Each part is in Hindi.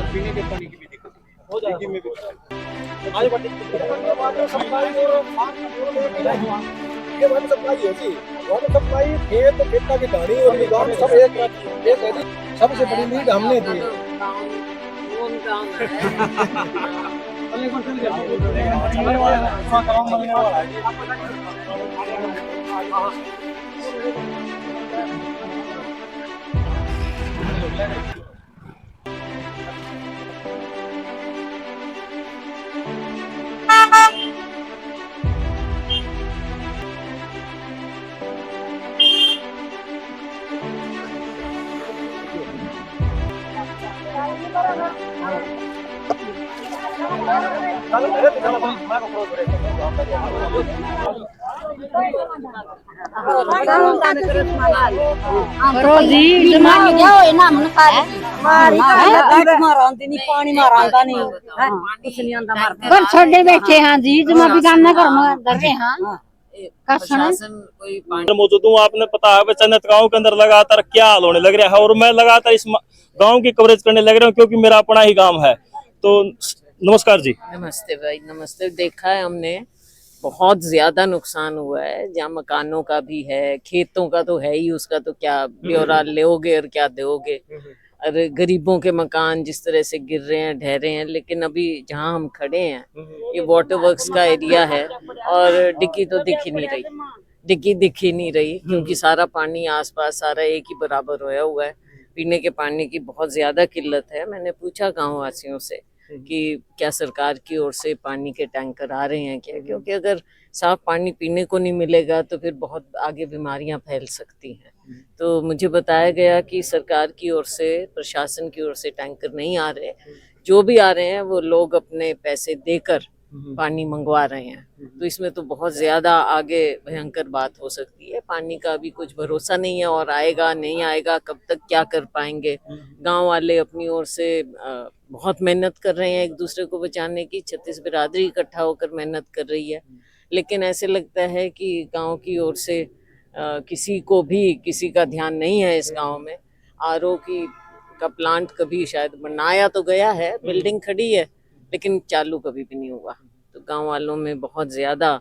पीने के पानी की भी दिक्कत हो जाएगी में भी आज बड़ी वाटर सप्लाई और ये वाटर सप्लाई है जी। वाटर सप्लाई खेत खेता की ढाणी और गांव में सब एक है जी। सबसे बड़ी लीड हमने दी पर छोड़े बैठे हाँ जी जमा भी काम ना कर रहे हाँ मौजूद हूँ। आपने पता है चन्नत गांव के अंदर लगातार क्या हाल होने लग रहा है और मैं लगातार इस गांव की कवरेज करने लग रहा हूँ क्योंकि मेरा अपना ही गांव है। तो नमस्कार जी। नमस्ते भाई, नमस्ते। देखा है हमने, बहुत ज्यादा नुकसान हुआ है। जहाँ मकानों का भी है, खेतों का तो है ही, उसका तो क्या ब्यौरा लोगे और क्या दोगे। अरे गरीबों के मकान जिस तरह से गिर रहे हैं, ढह रहे हैं। लेकिन अभी जहाँ हम खड़े हैं ये वाटर वर्क्स का एरिया है और डिग्गी तो दिख ही नहीं रही, डिग्गी दिख ही नहीं रही क्योंकि सारा पानी आसपास सारा एक ही बराबर होया हुआ है। पीने के पानी की बहुत ज्यादा किल्लत है। मैंने पूछा गाँव वासियों से कि क्या सरकार की ओर से पानी के टैंकर आ रहे हैं क्या, क्योंकि अगर साफ पानी पीने को नहीं मिलेगा तो फिर बहुत आगे बीमारियां फैल सकती हैं। तो मुझे बताया गया कि सरकार की ओर से, प्रशासन की ओर से टैंकर नहीं आ रहे। जो भी आ रहे हैं वो लोग अपने पैसे देकर पानी मंगवा रहे हैं। तो इसमें तो बहुत ज्यादा आगे भयंकर बात हो सकती है। पानी का अभी कुछ भरोसा नहीं है और आएगा नहीं आएगा, कब तक क्या कर पाएंगे। गांव वाले अपनी ओर से बहुत मेहनत कर रहे हैं एक दूसरे को बचाने की। 36 बिरादरी इकट्ठा होकर मेहनत कर रही है। लेकिन ऐसे लगता है कि गांव की ओर से किसी को भी किसी का ध्यान नहीं है इस गांव में। आरओ का प्लांट कभी शायद बनाया तो गया है, बिल्डिंग खड़ी है, लेकिन चालू कभी भी नहीं हुआ। तो गांव वालों में बहुत ज्यादा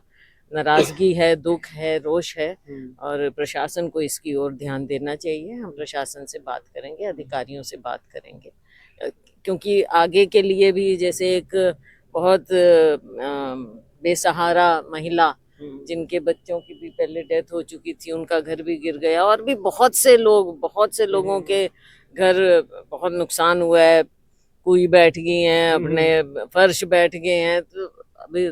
नाराजगी है, दुख है, रोष है और प्रशासन को इसकी ओर ध्यान देना चाहिए। हम प्रशासन से बात करेंगे, अधिकारियों से बात करेंगे, क्योंकि आगे के लिए भी जैसे एक बहुत बेसहारा महिला जिनके बच्चों की भी पहले डेथ हो चुकी थी, उनका घर भी गिर गया और भी बहुत से लोगों के घर बहुत नुकसान हुआ है। कुई बैठ गई हैं, अपने फर्श बैठ गए हैं। तो अभी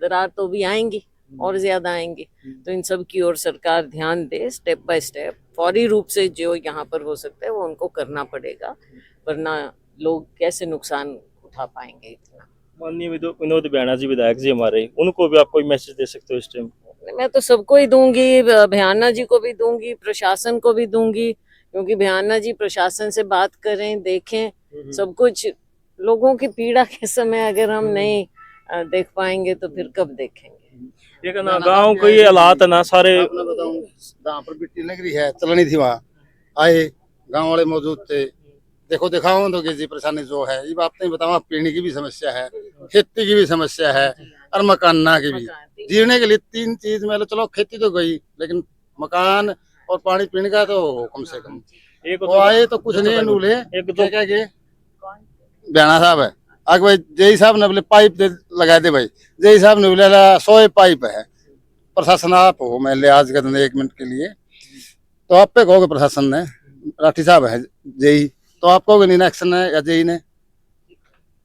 दरार तो भी आएंगी और ज्यादा आएंगी। तो इन सब की ओर सरकार ध्यान दे, स्टेप बाय स्टेप फौरी रूप से जो यहाँ पर हो सकता है वो उनको करना पड़ेगा, वरना लोग कैसे नुकसान उठा पाएंगे इतना। माननीय विनोद बियाणा जी विधायक जी हमारे, उनको भी आप कोई मैसेज दे सकते हो इस टाइम? मैं तो सबको ही दूंगी, बियाणा जी को भी दूंगी, प्रशासन को भी दूंगी, क्योंकि बियाणा जी प्रशासन से बात करें, देखें सब कुछ। लोगों की पीड़ा के समय अगर हम नहीं देख पाएंगे तो फिर कब देखेंगे। एक ना गांव को ये हालात है ना सारे। जहाँ पर मिट्टी लग रही है चलनी थी वहाँ आए गांव वाले मौजूद थे। देखो दिखाओ तो जी परेशानी जो है ये बात नहीं बताओ। पीने की भी समस्या है, खेती की भी समस्या है और मकाना की भी। जीने के लिए 3 चीज में चलो खेती तो गई, लेकिन मकान और पानी पीने का तो कम से कम। वो आए तो कुछ नहीं नूले एक दो क्या के बयाना साहब है आगे भाई जय साहब ने बोले पाइप दे लगा दे भाई। जय साहब ने बोले 100 पाइप है। प्रशासन आप हो, मैं ले आज कर 1 मिनट के लिए तो आप पे कहोगे प्रशासन ने, राठी साहब है जय, तो आप कहोगे नहीं एक्शन है या जय ने।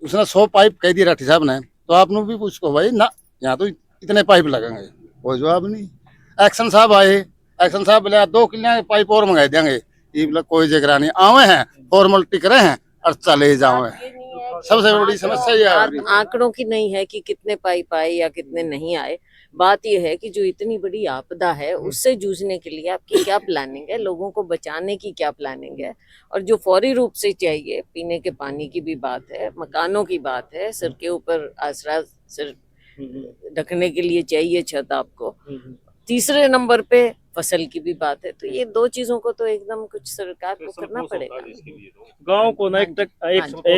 उसने 100 पाइप कह दिया राठी साहब ने, तो आपने भी पूछो भाई ना यहाँ तो इतने पाइप लगेंगे, कोई जवाब नहीं। एक्शन साहब आए, एक्शन साहब बोले 2 किलो पाइप और मंगा देंगे। ये बोला कोई जगह नहीं, आवे हैं फॉर्मेलिटी करे हैं और चले जाओ। सबसे बड़ी समस्या ये है। आंकड़ों की नहीं है कि कितने पाइप आए या कितने नहीं आए। बात यह है कि जो इतनी बड़ी आपदा है उससे जूझने के लिए आपकी क्या प्लानिंग है, लोगों को बचाने की क्या प्लानिंग है। और जो फौरी रूप से चाहिए, पीने के पानी की भी बात है, मकानों की बात है, सिर के ऊपर आसरा सिर ढकने के लिए चाहिए छत आपको। तीसरे नंबर पे फसल की भी बात है, तो ये दो चीजों को तो एकदम कुछ सरकार को करना पड़ेगा। गांव को ना एक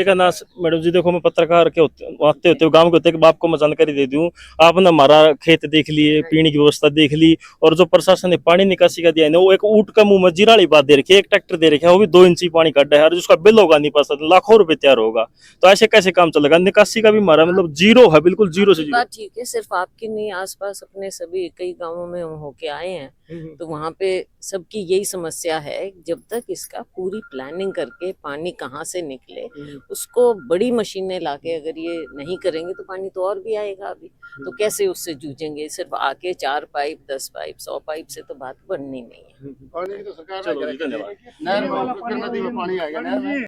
ना मैडम जी, देखो मैं पत्रकार के आते होते गांव के होते कि आपको मैं जानकारी दे दूं, आपने हमारा खेत देख लिए, पीने की व्यवस्था देख ली, और जो प्रशासन ने पानी निकासी का दिया है ना, वो एक ऊँट का मुंह में जीराली बात दे रखी है, एक ट्रैक्टर दे रखा है, वो भी 2 इंची पानी खड्डा है, और जिसका बिल होगा नहीं पास लाखों रुपए तैयार होगा। तो ऐसे कैसे काम चलेगा? निकासी का भी हमारा मतलब जीरो है, बिल्कुल जीरो से जीरो। बात ठीक है, सिर्फ आपकी नहीं, आसपास अपने सभी कई गांवों में हम होके आए हैं, तो वहाँ पे सबकी यही समस्या है। जब तक इसका पूरी प्लानिंग करके पानी कहाँ से निकले, उसको बड़ी मशीनें लाके अगर ये नहीं करेंगे तो पानी तो और भी आएगा अभी, तो कैसे उससे जूझेंगे? सिर्फ आके 4 पाइप 10 पाइप 100 पाइप से तो बात बननी नहीं है। पानी की तो सरकार चलो ने जी, धन्यवाद। नहर में नदी में पानी आ गया नहर में